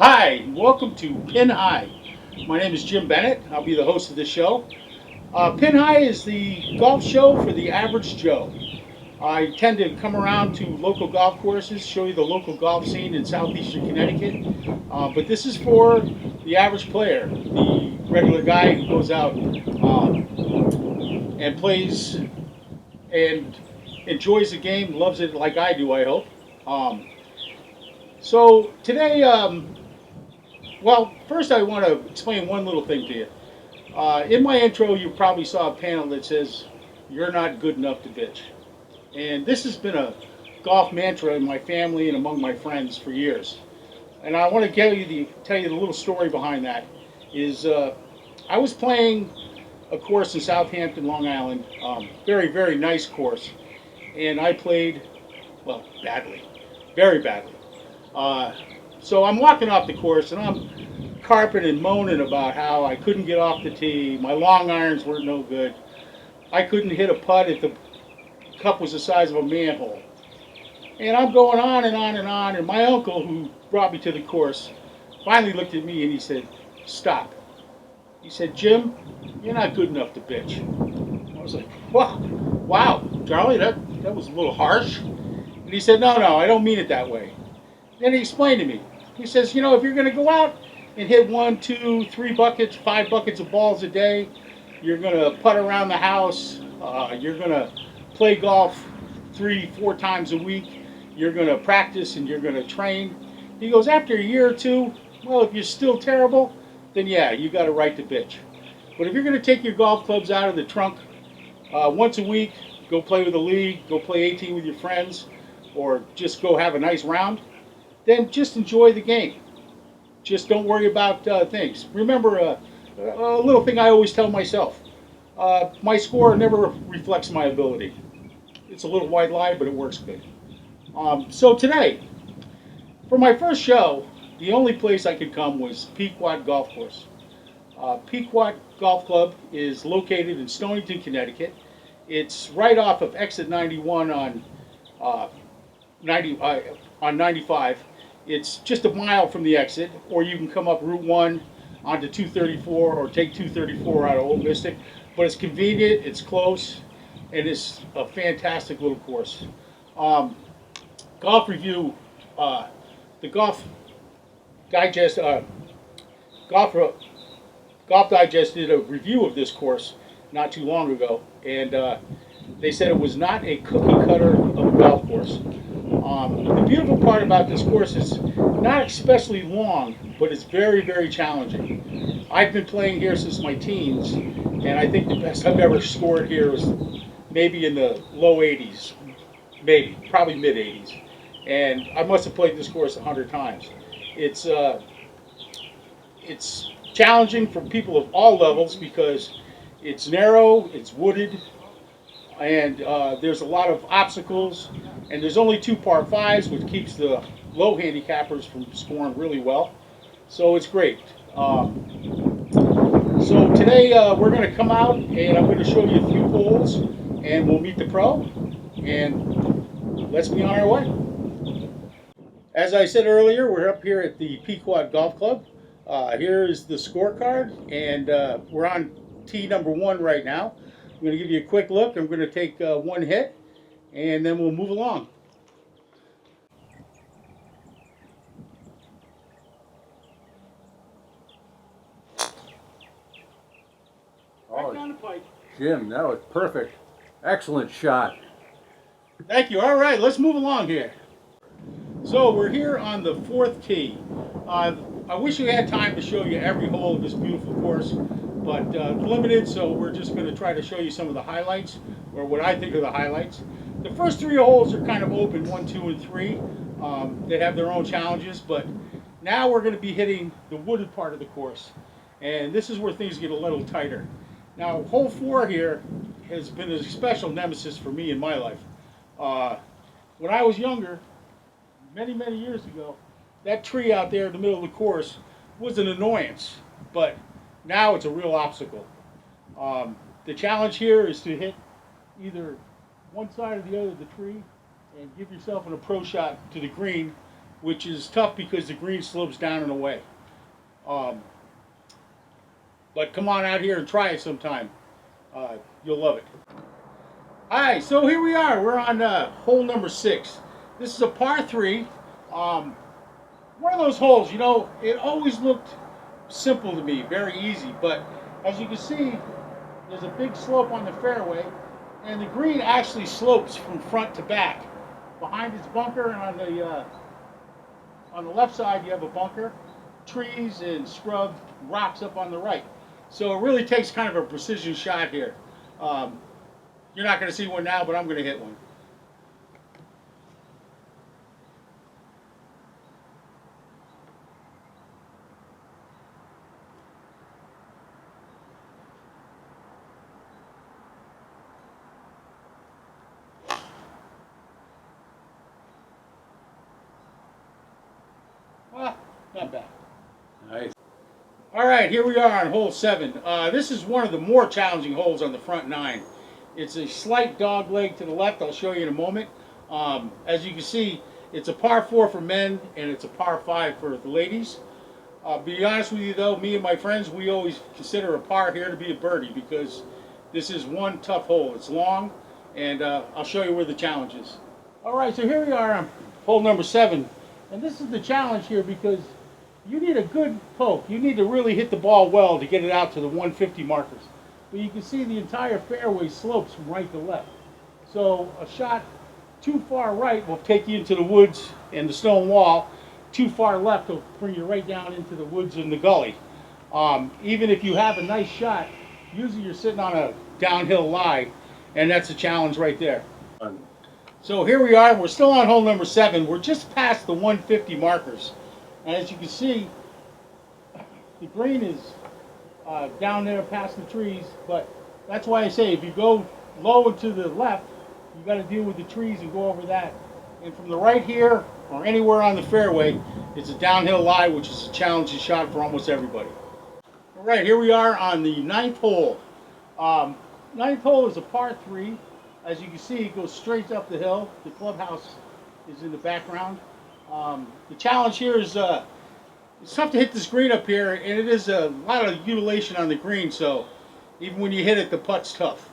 Hi, welcome to Pin High. My name is Jim Bennett. I'll be the host of this show. Pin High is the golf show for the average Joe. I tend to come around to local golf courses, show you the local golf scene in southeastern Connecticut. But this is for the average player, the regular guy who goes out and plays and enjoys the game, loves it like I do, I hope. Um, so today, well, first I want to explain one little thing to you. In my intro, you probably saw a panel that says, "You're not good enough to bitch." And this has been a golf mantra in my family and among my friends for years. And I want to tell you the little story behind that. Is I was playing a course in Southampton, Long Island, very very nice course, and I played well badly, very badly. Uh, so I'm walking off the course and I'm carping and moaning about how I couldn't get off the tee. My long irons weren't no good. I couldn't hit a putt if the cup was the size of a manhole. And I'm going on and on and on. And my uncle, who brought me to the course, finally looked at me and he said, "Stop." He said, "Jim, you're not good enough to bitch." I was like, "Wow, wow, Charlie, that was a little harsh." And he said, "No, no, I don't mean it that way." Then he explained to me. He says, if you're going to go out and hit one, two, three buckets, 5 buckets of balls a day, you're going to putt around the house, you're going to play golf 3, 4 times a week, you're going to practice and you're going to train. He goes, after a year or two, well, if you're still terrible, then yeah, you got a right to bitch. But if you're going to take your golf clubs out of the trunk once a week, go play with a league, go play 18 with your friends, or just go have a nice round, then just enjoy the game. Just don't worry about things. Remember, a little thing I always tell myself: my score never reflects my ability. It's a little white lie, but it works good. So today, for my first show, the only place I could come was Pequot Golf Course. Pequot Golf Club is located in Stonington, Connecticut. It's right off of exit 91 uh, 90 on 95. It's just a mile from the exit, or you can come up Route 1 onto 234 or take 234 out of Old Mystic. But it's convenient, it's close, and it's a fantastic little course. Um, golf review, the Digest, golf, golf Digest did a review of this course not too long ago, and they said it was not a cookie cutter of a golf course. The beautiful part about this course is not especially long, but it's very, very challenging. I've been playing here since my teens, and I think the best I've ever scored here was maybe in the low 80s, maybe, probably mid 80s. And I must have played this course 100 times. It's it's challenging for people of all levels because it's narrow, it's wooded, and there's a lot of obstacles, and there's only two par fives, which keeps the low handicappers from scoring really well. So it's great. So today we're going to come out and I'm going to show you a few holes, and we'll meet the pro, and let's be on our way. As I said earlier, we're up here at the Pequot Golf Club. Here is the scorecard, and we're on tee number 1 right now. I'm going to give you a quick look. I'm going to take one hit, and then we'll move along. Right Oh, down the pipe. Jim, that was perfect. Excellent shot. Thank you. All right, let's move along here. So we're here on the 4th tee. I wish we had time to show you every hole of this beautiful course, but limited, so we're just going to try to show you some of the highlights, or what I think are the highlights. The first 3 holes are kind of open, 1, 2, and 3. They have their own challenges, but now we're going to be hitting the wooded part of the course, and this is where things get a little tighter. Now, hole 4 here has been a special nemesis for me in my life. Uh, when I was younger, many, many years ago, that tree out there in the middle of the course was an annoyance, but now it's a real obstacle. The challenge here is to hit either one side or the other of the tree and give yourself an approach shot to the green which is tough because the green slopes down and away. Um, but come on out here and try it sometime. You'll love it. All right, so here we are. We're on hole number 6. This is a par 3. One of those holes, you know, it always looked simple to me, very easy. But as you can see, there's a big slope on the fairway, and the green actually slopes from front to back. Behind its bunker, and on the left side, you have a bunker, trees and scrub rocks up on the right. So it really takes kind of a precision shot here. You're not going to see one now, but I'm going to hit one. Well, not bad. Nice. All right, here we are on hole 7. This is one of the more challenging holes on the front 9. It's a slight dog leg to the left. I'll show you in a moment. As you can see, it's a par 4 for men, and it's a par 5 for the ladies. Be honest with you though, me and my friends, we always consider a par here to be a birdie because this is one tough hole. It's long, and I'll show you where the challenge is. All right, so here we are on hole number 7, and this is the challenge here because you need a good poke. You need to really hit the ball well to get it out to the 150 markers. But you can see the entire fairway slopes from right to left. So a shot too far right will take you into the woods and the stone wall. Too far left will bring you right down into the woods and the gully. Even if you have a nice shot, usually you're sitting on a downhill lie, and that's a challenge right there. So here we are. We're still on hole number 7. We're just past the 150 markers. And as you can see, the green is down there past the trees, but that's why I say if you go low and to the left, you got to deal with the trees and go over that. And from the right here or anywhere on the fairway, it's a downhill lie, which is a challenging shot for almost everybody. All right, here we are on the 9th hole. 9th hole is a par 3. As you can see, it goes straight up the hill. The clubhouse is in the background. The challenge here is it's tough to hit this green up here, and it is a lot of utilization on the green, so even when you hit it, the putt's tough.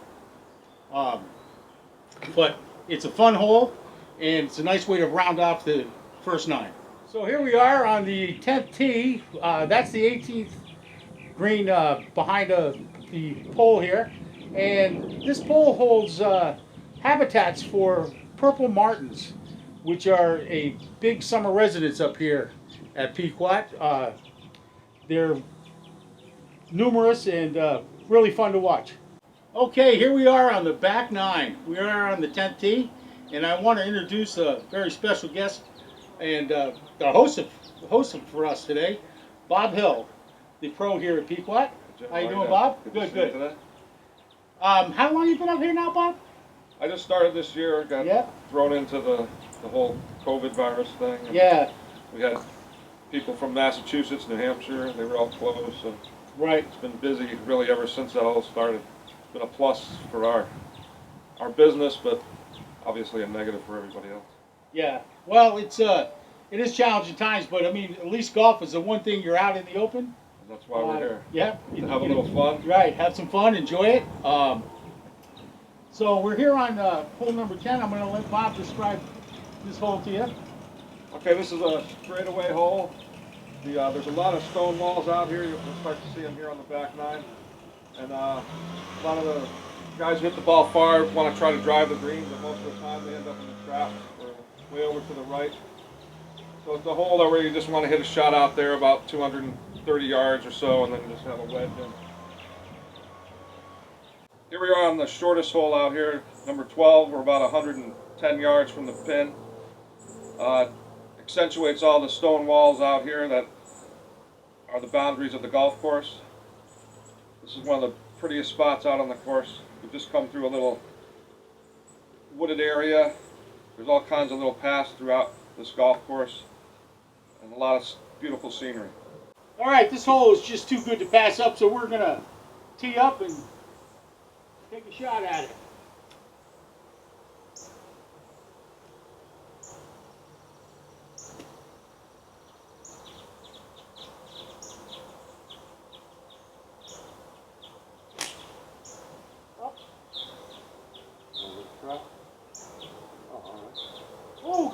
But it's a fun hole, and it's a nice way to round off the first 9. So here we are on the 10th tee. That's the 18th green behind the pole here, and this pole holds habitats for purple martins, which are a big summer residence up here at Pequot. They're numerous and really fun to watch. Okay, here we are on the back 9. We are on the 10th tee, and I want to introduce a very special guest and the host for us today, Bob Hill, the pro here at Pequot. How you doing, Bob? Good, good. How long you been up here now, Bob? I just started this year. Got thrown into the whole COVID virus thing. Yeah. We had people from Massachusetts, New Hampshire. They were all closed. So right. It's been busy really ever since that all started. It's been a plus for our business, but obviously a negative for everybody else. Yeah. Well, it is challenging times, but I mean, at least golf is the one thing you're out in the open. And that's why we're here. Yeah. To have a little fun. Right. Have some fun. Enjoy it. So we're here on hole number 10. I'm going to let Bob describe this hole to you. Okay, this is a straightaway hole. There's a lot of stone walls out here. You'll start to see them here on the back 9. And a lot of the guys who hit the ball far want to try to drive the green, but most of the time they end up in the trap or way over to the right. So it's a hole where you just want to hit a shot out there about 230 yards or so, and then just have a wedge in. Here we are on the shortest hole out here, number 12. We're about 110 yards from the pin. Accentuates all the stone walls out here that are the boundaries of the golf course. This is one of the prettiest spots out on the course. We've just come through a little wooded area. There's all kinds of little paths throughout this golf course and a lot of beautiful scenery. All right, this hole is just too good to pass up, so we're going to tee up and take a shot at it.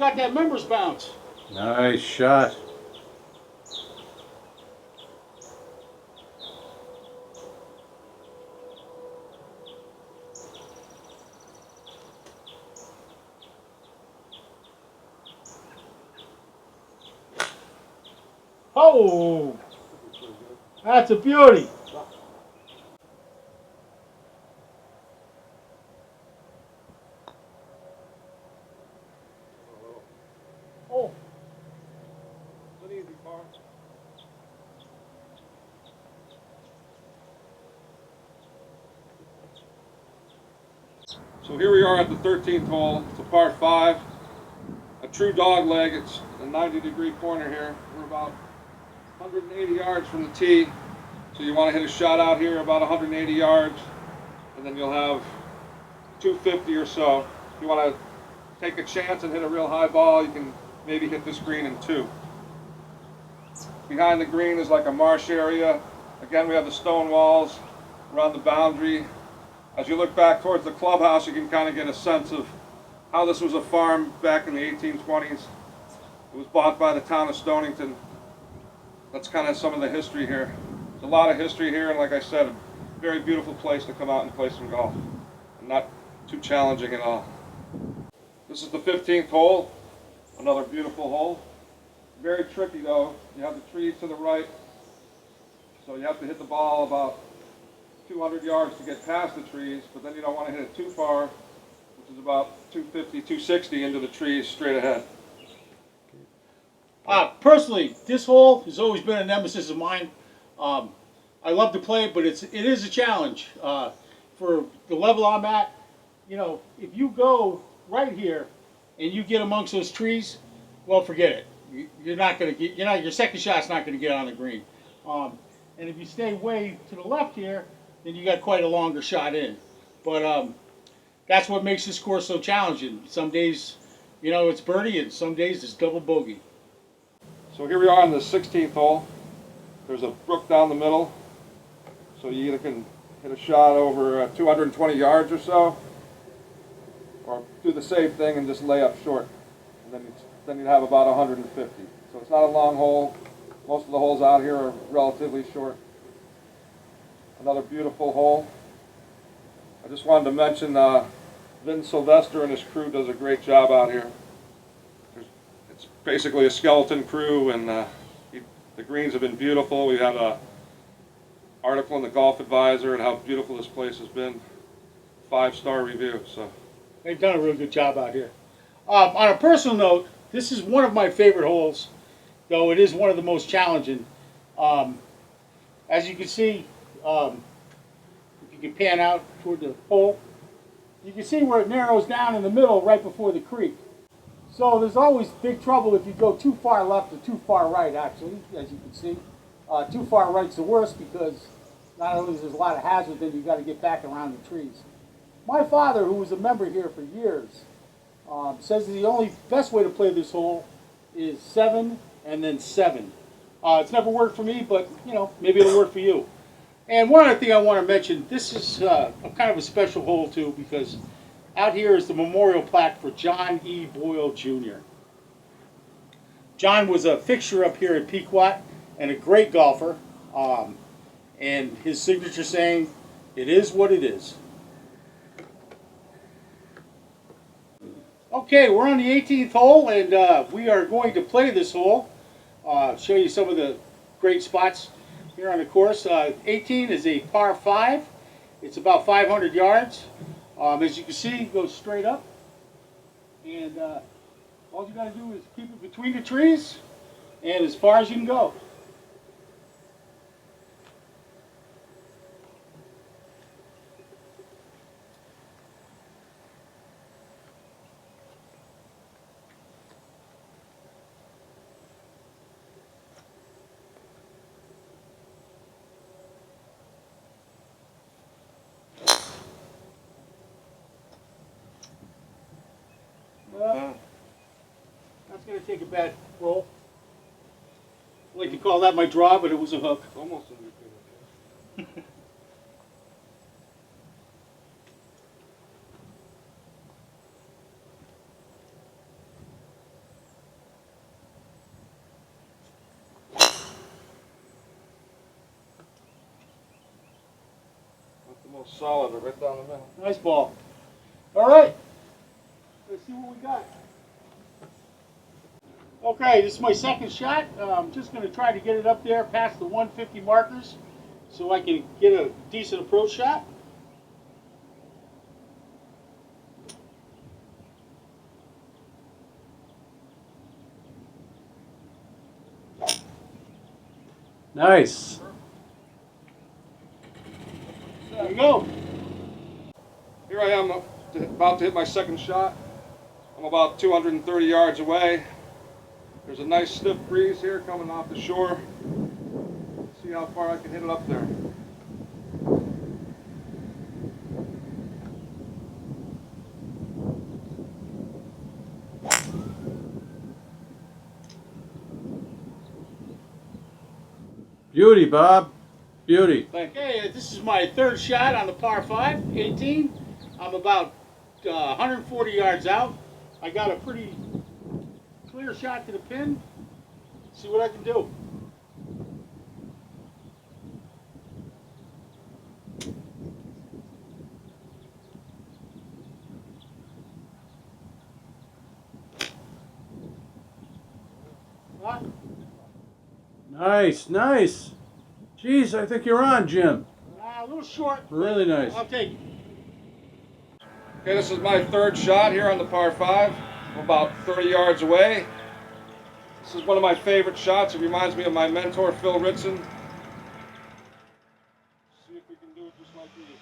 about that members bounce? Nice shot. Oh, that's a beauty. Oh, It's an easy par. So here we are at the 13th hole. It's a par 5, a true dog leg. It's a 90-degree corner here. We're about 180 yards from the tee. So you want to hit a shot out here about 180 yards, and then you'll have 250 or so. If you want to take a chance and hit a real high ball, you can maybe hit this green in 2. Behind the green is like a marsh area. Again, we have the stone walls around the boundary. As you look back towards the clubhouse, you can kind of get a sense of how this was a farm back in the 1820s. It was bought by the town of Stonington. That's kind of some of the history here. There's a lot of history here, and like I said, a very beautiful place to come out and play some golf. And not too challenging at all. This is the 15th hole, another beautiful hole. Very tricky though. You have the trees to the right, so you have to hit the ball about 200 yards to get past the trees, but then you don't want to hit it too far, which is about 250, 260 into the trees straight ahead. Personally, this hole has always been a nemesis of mine. I love to play it, but it is a challenge. For the level I'm at, you know, if you go right here and you get amongst those trees, well, forget it. You're not going to get, your second shot's not going to get on the green. And if you stay way to the left here, then you got quite a longer shot in. But that's what makes this course so challenging. Some days, you know, it's birdie, and some days it's double bogey. So here we are on the 16th hole. There's a brook down the middle, so you either can hit a shot over 220 yards or so, or do the same thing and just lay up short, and then you'd have about 150. So it's not a long hole. Most of the holes out here are relatively short. Another beautiful hole. I just wanted to mention Vin Sylvester and his crew does a great job out here. It's basically a skeleton crew, and the greens have been beautiful. We had an article in the Golf Advisor and how beautiful this place has been. 5-star review. So They've done a really good job out here. On a personal note, this is one of my favorite holes, though it is one of the most challenging. As you can see, if you can pan out toward the hole, you can see where it narrows down in the middle right before the creek. So there's always big trouble if you go too far left or too far right, actually, as you can see. Too far right's the worst because not only is there a lot of hazard, then you've got to get back around the trees. My father, who was a member here for years, says that the only best way to play this hole is 7 and then 7. It's never worked for me, but you know, maybe it'll work for you. And one other thing I want to mention, this is a kind of a special hole too, because out here is the memorial plaque for John E. Boyle Jr. John was a fixture up here at Pequot and a great golfer, and his signature saying, "It is what it is." Okay, we're on the 18th hole, and we are going to play this hole. Show you some of the great spots here on the course. 18 is a par 5. It's about 500 yards. As you can see, it goes straight up. And all you got to do is keep it between the trees and as far as you can go. That's going to take a bad roll. I like to call that my draw, but it was a hook. it's almost in between. Almost solid, right down the middle. Nice ball. All right. Let's see what we got. Okay, this is my second shot. I'm just going to try to get it up there past the 150 markers so I can get a decent approach shot. Nice. There you go. Here I am about to hit my second shot. I'm about 230 yards away. There's a nice stiff breeze here coming off the shore. Let's see how far I can hit it up there. Beauty, Bob. Beauty. Okay, this is my third shot on the par 5, 18. I'm about 140 yards out. I got a pretty clear shot to the pin. See what I can do. What? Nice, nice. Geez, I think you're on, Jim. A little short. Really nice. I'll take it. Okay, this is my third shot here on the par 5. I'm about 30 yards away. This is one of my favorite shots. It reminds me of my mentor, Phil Ritson. See if we can do it just like he did.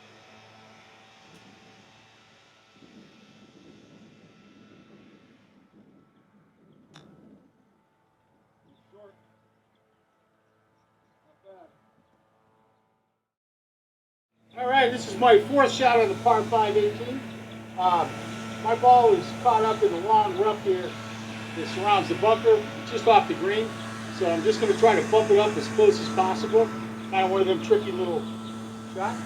Short. Not bad. All right, this is my fourth shot on the par 5, 18. My ball is caught up in the long rough here that surrounds the bunker, just off the green. So I'm just going to try to bump it up as close as possible. Kind of one of them tricky little shots.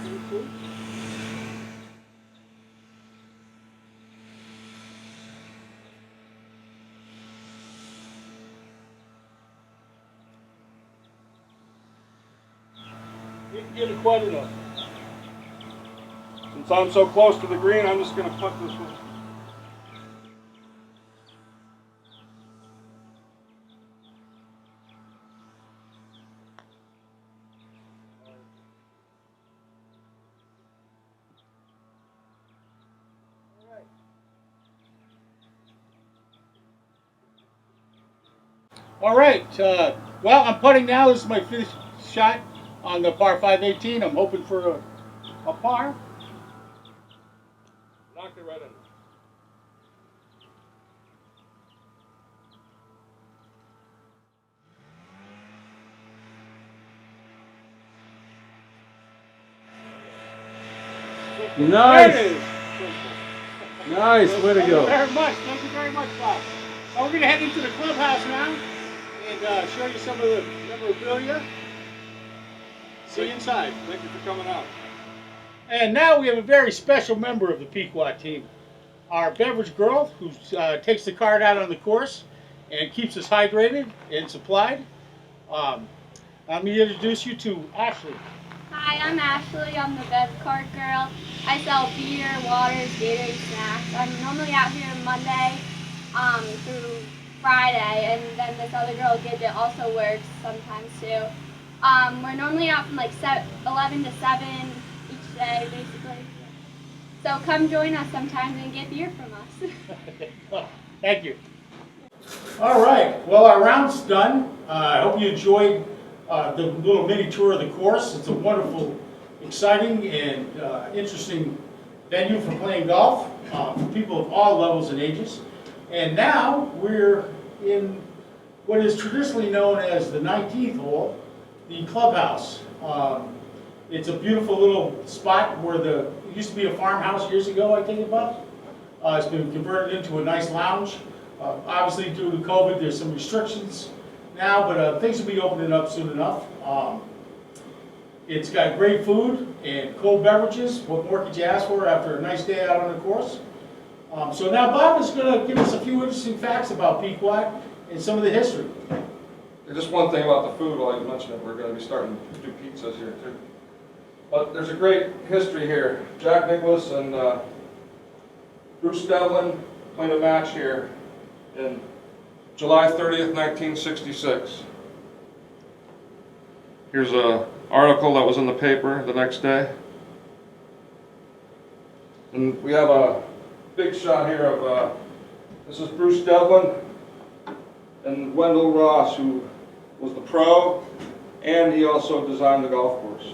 Didn't get it quite enough. Since I'm so close to the green, I'm just going to putt this one. All right. Well, I'm putting now. This is my fifth shot on the par 5, 18. I'm hoping for a par. Knocked it right in. Nice. There it is. Nice. Way to Thank you go. very much. Thank you very much, Bob. Now we're going to head into the clubhouse now and show you some of the memorabilia. See you inside. Thank you for coming out. And now we have a very special member of the Pequot team. Our beverage girl who takes the cart out on the course and keeps us hydrated and supplied. Let me introduce you to Ashley. Hi, I'm Ashley. I'm the Bev Cart Girl. I sell beer, waters, Gatorade, snacks. I'm normally out here Monday through Friday, and then this other girl, Gidget, also works sometimes too. We're normally out from like 11 to 7 each day, basically. So come join us sometimes and get beer from us. Thank you. All right. Well, our round's done. I hope you enjoyed the little mini tour of the course. It's a wonderful, exciting, and interesting venue for playing golf for people of all levels and ages. And now we're in what is traditionally known as the 19th hole, the clubhouse. It's a beautiful little spot where it used to be a farmhouse years ago, I think it was. It's been converted into a nice lounge. Obviously, due to COVID, there's some restrictions now, but things will be opening up soon enough. It's got great food and cold beverages. What more could you ask for after a nice day out on the course? So now Bob is going to give us a few interesting facts about Pequot and some of the history. And just one thing about the food while you mentioned it, we're going to be starting to do pizzas here too. But there's a great history here. Jack Nicklaus and Bruce Devlin played a match here in July 30th, 1966. Here's an article that was in the paper the next day. And we have a big shot here of, this is Bruce Devlin and Wendell Ross, who was the pro, and he also designed the golf course.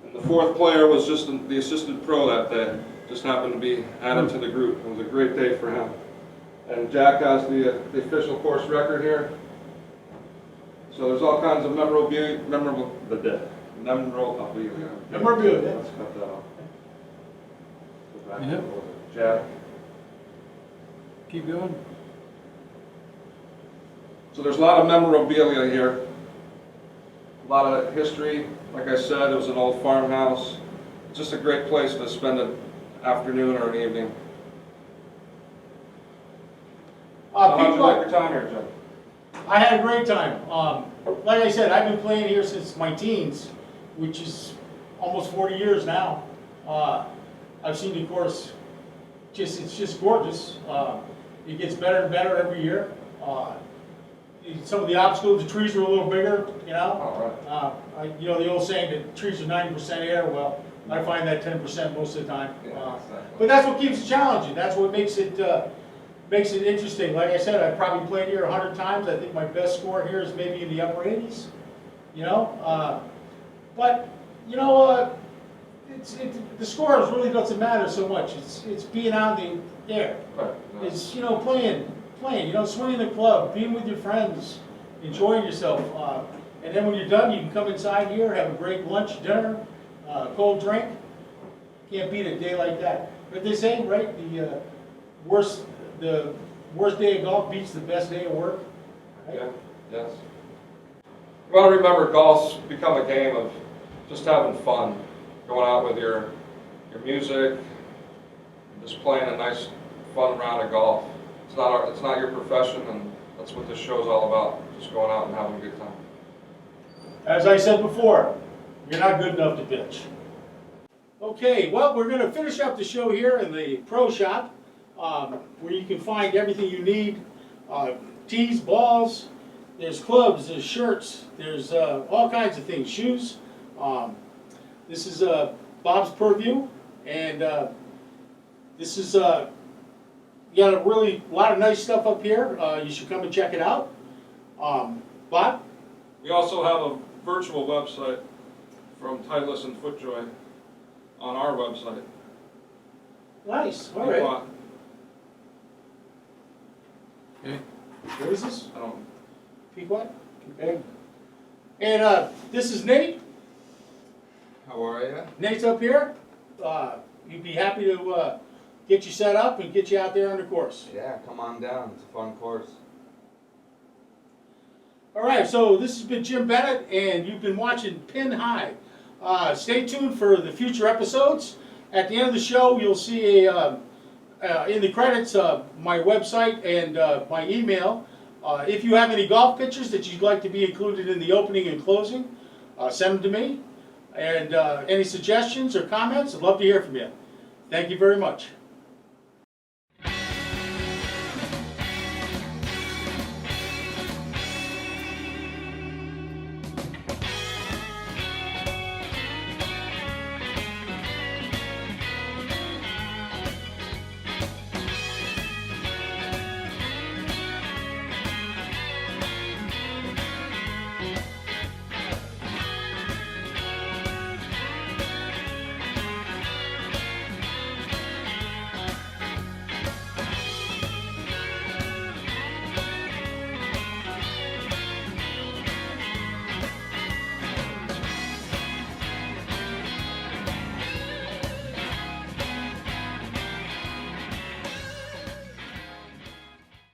And the fourth player was just the assistant pro that day, just happened to be added to the group. It was a great day for him. And Jack has the official course record here. So there's all kinds of memorabilia. Let's cut that off. Go back a little bit. Jack. Keep going. So there's a lot of memorabilia here. A lot of history. Like I said, it was an old farmhouse. It's just a great place to spend an afternoon or an evening. How'd you like your time here, Jim? I had a great time. Like I said, I've been playing here since my teens, which is almost 40 years now. I've seen the course, it's just gorgeous. It gets better and better every year. Some of the obstacles, the trees are a little bigger, you know. You know the old saying that trees are 90% air. Well, I find that 10% most of the time. But that's what keeps it challenging. That's what makes it interesting. Like I said, I've probably played here 100 times. I think my best score here is maybe in the upper 80s. You know, but you know, the scores really doesn't matter so much. It's being out in the air. It's, you know, playing. You know, swinging the club, being with your friends, enjoying yourself. And then when you're done, you can come inside here, have a great lunch, dinner, cold drink. Can't beat a day like that. But they say, right, the worst day of golf beats the best day of work. Right? Yeah, yes. You want to remember golf's become a game of just having fun, going out with your music, just playing a nice, fun round of golf. It's not your profession, and that's what this show's all about, just going out and having a good time. As I said before, you're not good enough to pitch. Okay, well, we're going to finish up the show here in the pro shop, where you can find everything you need. Tees, balls, there's clubs, there's shirts, there's all kinds of things, shoes. This is Bob's Purview, and this is you got a lot of nice stuff up here. You should come and check it out. Bob? We also have a virtual website from Titleist and FootJoy on our website. Nice. All right. Okay. Where is this? I don't. Pequot? Okay. And this is Nate. How are you? Nate's up here. You'd be happy to get you set up and get you out there on the course. Yeah, come on down. It's a fun course. All right, so this has been Jim Bennett, and you've been watching Pin High. Stay tuned for the future episodes. At the end of the show, you'll see in the credits my website and my email. If you have any golf pictures that you'd like to be included in the opening and closing, send them to me. And any suggestions or comments, I'd love to hear from you. Thank you very much.